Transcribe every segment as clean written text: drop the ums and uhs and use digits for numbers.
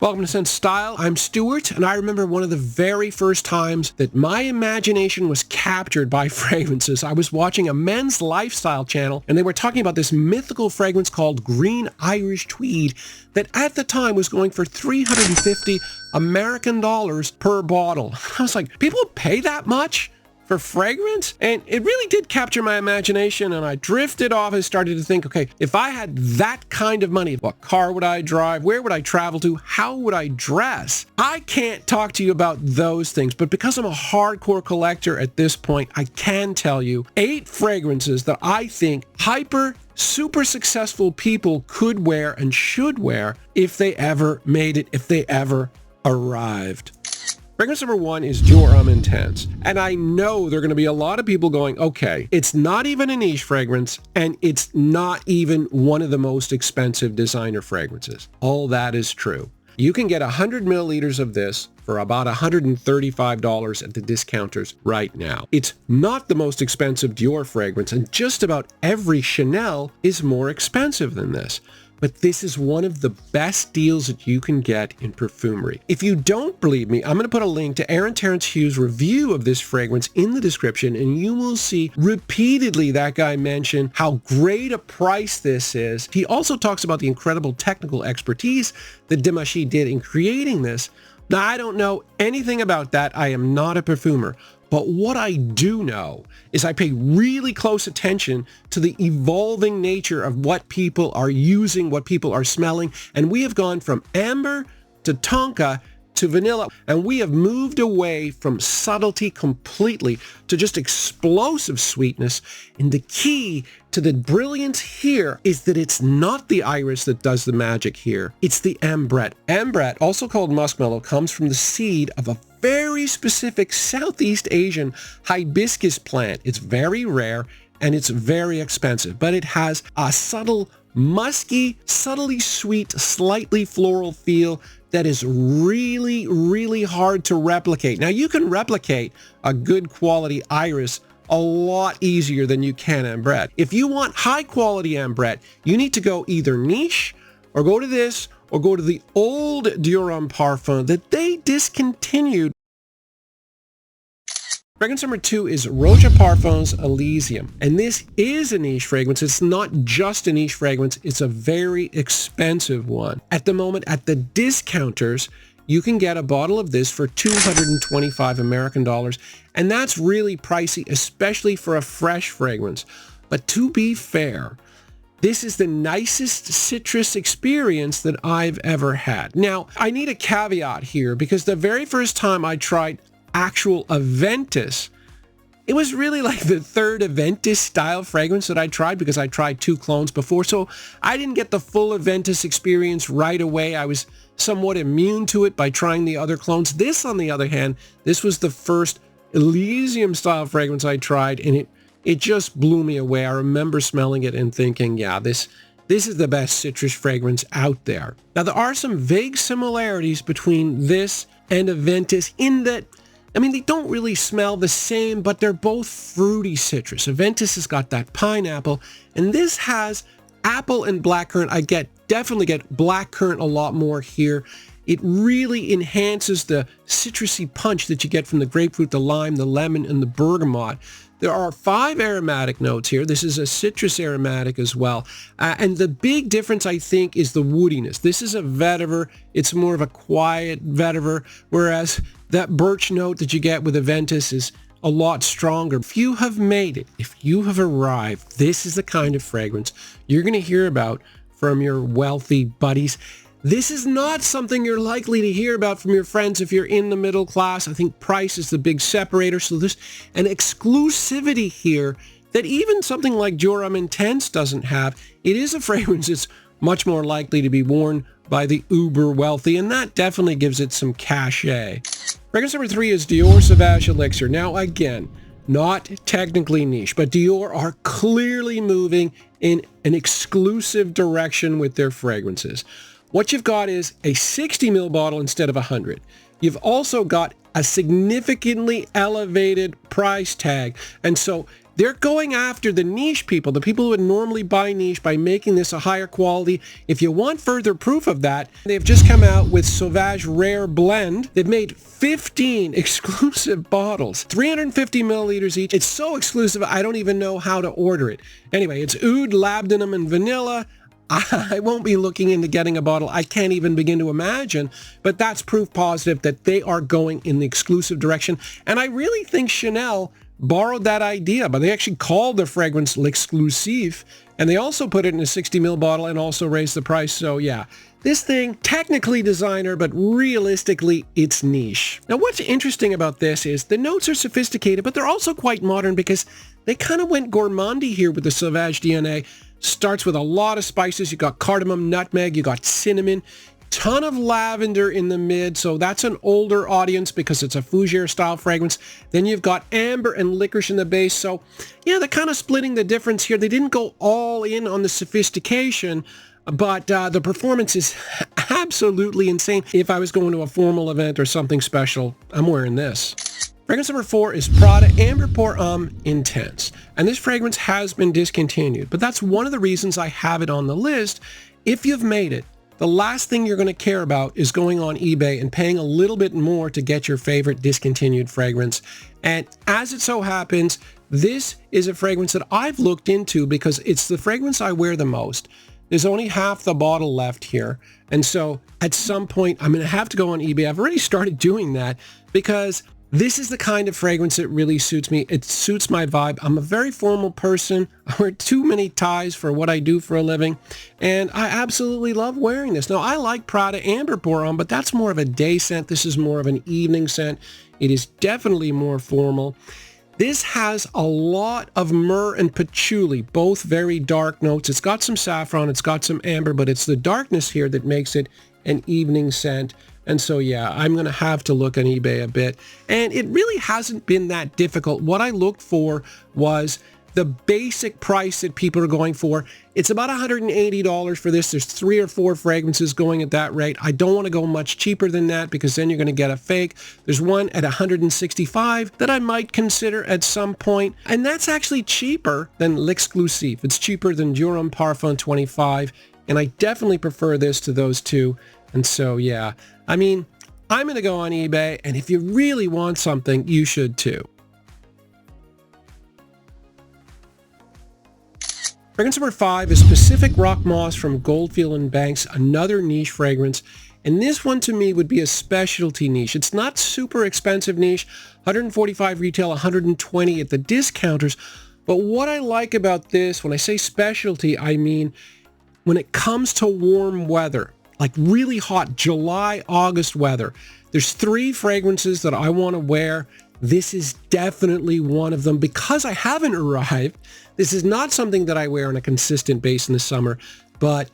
Welcome to Sense Style. I'm Stuart, and I remember one of the very first times that my imagination was captured by fragrances. I was watching a men's lifestyle channel, and they were talking about this mythical fragrance called Green Irish Tweed that at the time was going for $350 American dollars per bottle. I was like, people pay that much for fragrance? And it really did capture my imagination, and I drifted off and started to think, okay, if I had that kind of money, what car would I drive? Where would I travel to? How would I dress? I can't talk to you about those things, but because I'm a hardcore collector at this point, I can tell you 8 fragrances that I think super successful people could wear and should wear if they ever made it, if they ever arrived. Fragrance number 1 is Jour Homme Intense. And I know there are going to be a lot of people going, okay, it's not even a niche fragrance, and it's not even one of the most expensive designer fragrances. All that is true. You can get 100 milliliters of this for about $135 at the discounters right now. It's not the most expensive Dior fragrance, and just about every Chanel is more expensive than this. But this is one of the best deals that you can get in perfumery. If you don't believe me, I'm going to put a link to Aaron Terrence Hughes' review of this fragrance in the description, and you will see repeatedly that guy mention how great a price this is. He also talks about the incredible technical expertise that Dimashi did in creating this. Now, I don't know anything about that. I am not a perfumer. But what I do know is I pay really close attention to the evolving nature of what people are using, what people are smelling. And we have gone from amber to tonka to vanilla, and we have moved away from subtlety completely to just explosive sweetness. And the key to the brilliance here is that it's not the iris that does the magic here. It's the ambrette. Ambrette, also called muskmellow, comes from the seed of a very specific Southeast Asian hibiscus plant. It's very rare and it's very expensive, but it has a subtle, musky, subtly sweet, slightly floral feel that is really, really hard to replicate. Now, you can replicate a good quality iris a lot easier than you can ambrette. If you want high quality ambrette, you need to go either niche or go to this or go to the old Dior Homme Parfum that they discontinued. Fragrance number 2 is Roja Parfums Elysium. And this is a niche fragrance. It's not just a niche fragrance. It's a very expensive one. At the moment, at the discounters, you can get a bottle of this for $225 American dollars. And that's really pricey, especially for a fresh fragrance. But to be fair, this is the nicest citrus experience that I've ever had. Now, I need a caveat here because the very first time I tried actual Aventus, it was really like the third Aventus style fragrance that I tried because I tried 2 clones before. So I didn't get the full Aventus experience right away. I was somewhat immune to it by trying the other clones. This, on the other hand, this was the first Elysium style fragrance I tried, and it just blew me away. I remember smelling it and thinking, yeah, this is the best citrus fragrance out there. Now, there are some vague similarities between this and Aventus in that, I mean, they don't really smell the same, but they're both fruity citrus. Aventus has got that pineapple, and this has apple and blackcurrant. I definitely get blackcurrant a lot more here. It really enhances the citrusy punch that you get from the grapefruit, the lime, the lemon, and the bergamot. There are 5 aromatic notes here. This is a citrus aromatic as well. And the big difference, I think, is the woodiness. This is a vetiver. It's more of a quiet vetiver, whereas that birch note that you get with Aventus is a lot stronger. If you have made it, if you have arrived, this is the kind of fragrance you're going to hear about from your wealthy buddies. This is not something you're likely to hear about from your friends if you're in the middle class. I think price is the big separator. So there's an exclusivity here that even something like Jour Homme Intense doesn't have. It is a fragrance that's much more likely to be worn by the uber wealthy, and that definitely gives it some cachet. Fragrance number 3 is Dior Sauvage Elixir. Now, again, not technically niche, but Dior are clearly moving in an exclusive direction with their fragrances. What you've got is a 60 ml bottle instead of 100. You've also got a significantly elevated price tag. And so They're going after the niche people, the people who would normally buy niche, by making this a higher quality. If you want further proof of that, they've just come out with Sauvage Rare Blend. They've made 15 exclusive bottles, 350 milliliters each. It's so exclusive, I don't even know how to order it. Anyway, it's oud, labdanum, and vanilla. I won't be looking into getting a bottle. I can't even begin to imagine, but that's proof positive that they are going in the exclusive direction. And I really think Chanel borrowed that idea, but they actually called the fragrance L'Exclusif, and they also put it in a 60 ml bottle and also raised the price. So yeah, this thing, technically designer, but realistically, it's niche. Now, what's interesting about this is the notes are sophisticated, but they're also quite modern because they kind of went gourmandy here with the Sauvage DNA. Starts with a lot of spices. You got cardamom, nutmeg, you got cinnamon, ton of lavender in the mid. So that's an older audience because it's a fougere style fragrance. Then you've got amber and licorice in the base. So yeah, they're kind of splitting the difference here. They didn't go all in on the sophistication, but the performance is absolutely insane. If I was going to a formal event or something special, I'm wearing this. Fragrance number 4 is Prada Ambre Pour Homme Intense. And this fragrance has been discontinued, but that's one of the reasons I have it on the list. If you've made it, the last thing you're going to care about is going on eBay and paying a little bit more to get your favorite discontinued fragrance. And as it so happens, this is a fragrance that I've looked into because it's the fragrance I wear the most. There's only half the bottle left here. And so at some point, I'm going to have to go on eBay. I've already started doing that because this is the kind of fragrance that really suits me. It suits my vibe. I'm a very formal person. I wear too many ties for what I do for a living, and I absolutely love wearing this. Now, I like Prada Ambre Pour Homme, but that's more of a day scent. This is more of an evening scent. It is definitely more formal. This has a lot of myrrh and patchouli, both very dark notes. It's got some saffron, it's got some amber, but it's the darkness here that makes it an evening scent. And so, yeah, I'm going to have to look on eBay a bit. And it really hasn't been that difficult. What I looked for was the basic price that people are going for. It's about $180 for this. There's 3 or 4 fragrances going at that rate. I don't want to go much cheaper than that because then you're going to get a fake. There's one at $165 that I might consider at some point. And that's actually cheaper than L'Exclusif. It's cheaper than Jour Parfum 25. And I definitely prefer this to those two. And so, yeah, I mean, I'm going to go on eBay, and if you really want something, you should too. Fragrance number 5 is Pacific Rock Moss from Goldfield and Banks, another niche fragrance. And this one to me would be a specialty niche. It's not super expensive niche, 145 retail, 120 at the discounters. But what I like about this, when I say specialty, I mean when it comes to warm weather, like really hot July, August weather, there's 3 fragrances that I want to wear. This is definitely one of them because I haven't arrived. This is not something that I wear on a consistent basis in the summer, but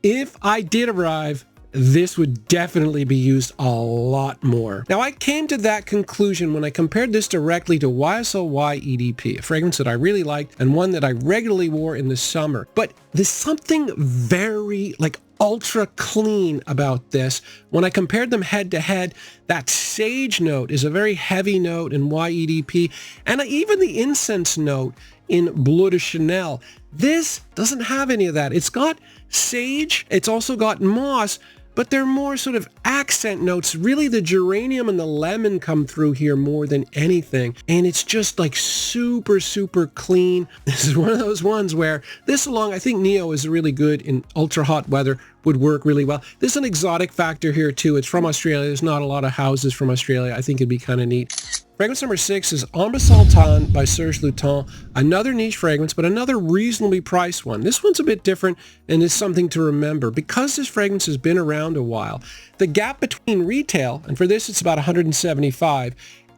if I did arrive, this would definitely be used a lot more. Now, I came to that conclusion when I compared this directly to YSL Y EDP, a fragrance that I really liked and one that I regularly wore in the summer. But there's something very ultra clean about this. When I compared them head to head, that sage note is a very heavy note in YEDP, and even the incense note in Bleu de Chanel. This doesn't have any of that. It's got sage, it's also got moss, but they're more sort of accent notes. Really, the geranium and the lemon come through here more than anything. And it's just super, super clean. This is one of those ones where this along, I think Neo is really good in ultra hot weather, would work really well. There's an exotic factor here too. It's from Australia. There's not a lot of houses from Australia. I think it'd be kind of neat. Fragrance number 6 is Ambre Sultan by Serge Lutens. Another niche fragrance, but another reasonably priced one. This one's a bit different and is something to remember. Because this fragrance has been around a while, the gap between retail, and for this it's about $175,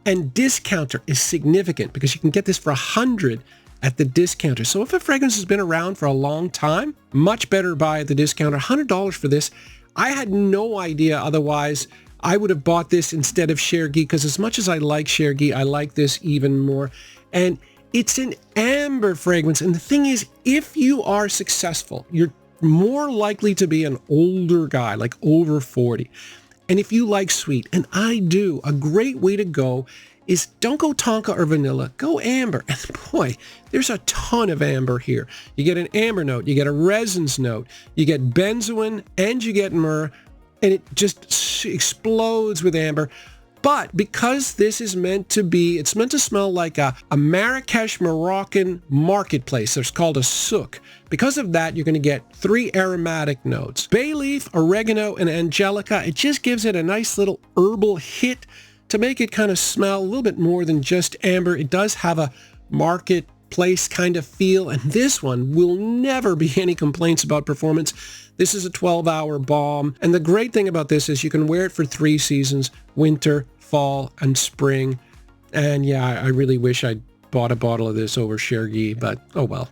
and discounter is significant because you can get this for $100 at the discounter. So if a fragrance has been around for a long time, much better buy at the discounter. $100 for this. I had no idea otherwise. I would have bought this instead of Chergui because as much as I like Chergui, I like this even more. And it's an amber fragrance. And the thing is, if you are successful, you're more likely to be an older guy, like over 40. And if you like sweet, and I do, a great way to go is don't go tonka or vanilla, go amber. And boy, there's a ton of amber here. You get an amber note, you get a resins note, you get benzoin, and you get myrrh, and it just explodes with amber. But because this is meant to be, it's meant to smell like a Marrakesh Moroccan marketplace. It's called a souk. Because of that, you're going to get 3 aromatic notes. Bay leaf, oregano, and angelica. It just gives it a nice little herbal hit to make it kind of smell a little bit more than just amber. It does have a marketplace kind of feel, and this one will never be any complaints about performance. This is a 12-hour bomb, and the great thing about this is you can wear it for 3 seasons: winter, fall, and spring. And yeah, I really wish I'd bought a bottle of this over Chergui, but oh well.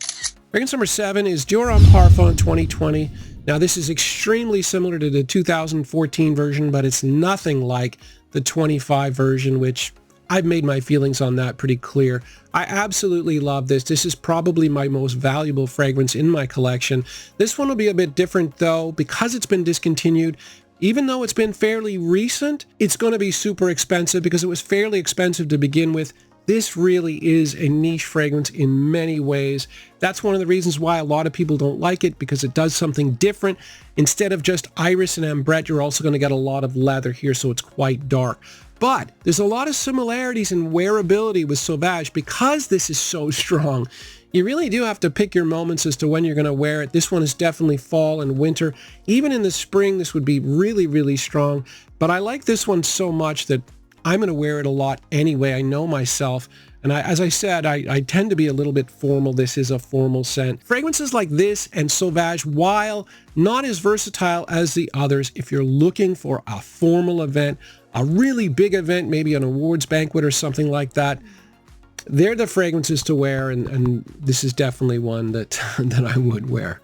Fragrance number 7 is Dior Homme Parfum 2020. Now this is extremely similar to the 2014 version, but it's nothing like the 25 version, which I've made my feelings on that pretty clear. I absolutely love this. This is probably my most valuable fragrance in my collection. This one will be a bit different though, because it's been discontinued. Even though it's been fairly recent, it's going to be super expensive because it was fairly expensive to begin with. This really is a niche fragrance in many ways. That's one of the reasons why a lot of people don't like it, because it does something different. Instead of just iris and ambrette, you're also going to get a lot of leather here, so it's quite dark. But there's a lot of similarities in wearability with Sauvage because this is so strong. You really do have to pick your moments as to when you're going to wear it. This one is definitely fall and winter. Even in the spring, this would be really, really strong. But I like this one so much that I'm going to wear it a lot anyway. I know myself. And as I said, I tend to be a little bit formal. This is a formal scent. Fragrances like this and Sauvage, while not as versatile as the others, if you're looking for a formal event, a really big event, maybe an awards banquet or something like that, they're the fragrances to wear, and this is definitely one that, that I would wear.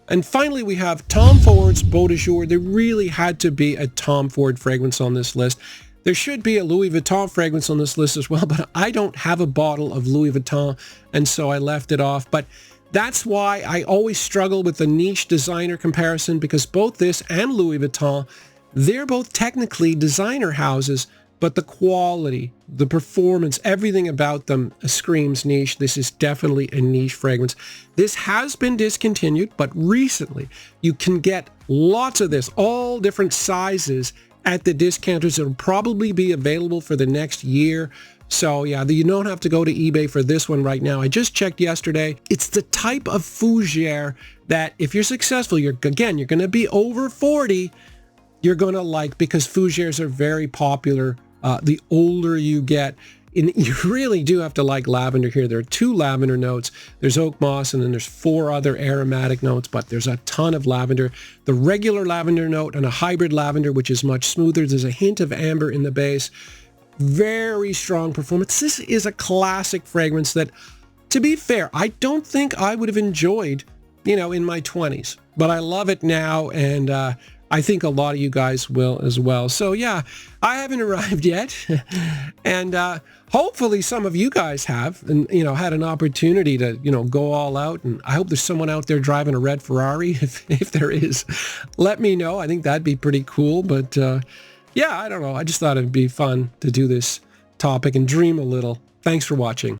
And finally, we have Tom Ford's Beau de Jour. There really had to be a Tom Ford fragrance on this list. There should be a Louis Vuitton fragrance on this list as well, but I don't have a bottle of Louis Vuitton, and so I left it off. But that's why I always struggle with the niche designer comparison, because both this and Louis Vuitton, they're both technically designer houses, but the quality, the performance, everything about them screams niche. This is definitely a niche fragrance. This has been discontinued, but recently you can get lots of this, all different sizes, at the discounters. It'll probably be available for the next year. So yeah, you don't have to go to eBay for this one right now. I just checked yesterday. It's the type of fougere that if you're successful, you're going to be over 40, you're going to like, because fougeres are very popular the older you get. And you really do have to like lavender here. There are 2 lavender notes. There's oak moss, and then there's 4 other aromatic notes, but there's a ton of lavender. The regular lavender note and a hybrid lavender, which is much smoother. There's a hint of amber in the base. Very strong performance. This is a classic fragrance that, to be fair, I don't think I would have enjoyed, in my 20s, but I love it now, and I think a lot of you guys will as well. So yeah, I haven't arrived yet, and hopefully some of you guys have, and had an opportunity to go all out. And I hope there's someone out there driving a red Ferrari. If there is, let me know. I think that'd be pretty cool. But yeah, I don't know. I just thought it'd be fun to do this topic and dream a little. Thanks for watching.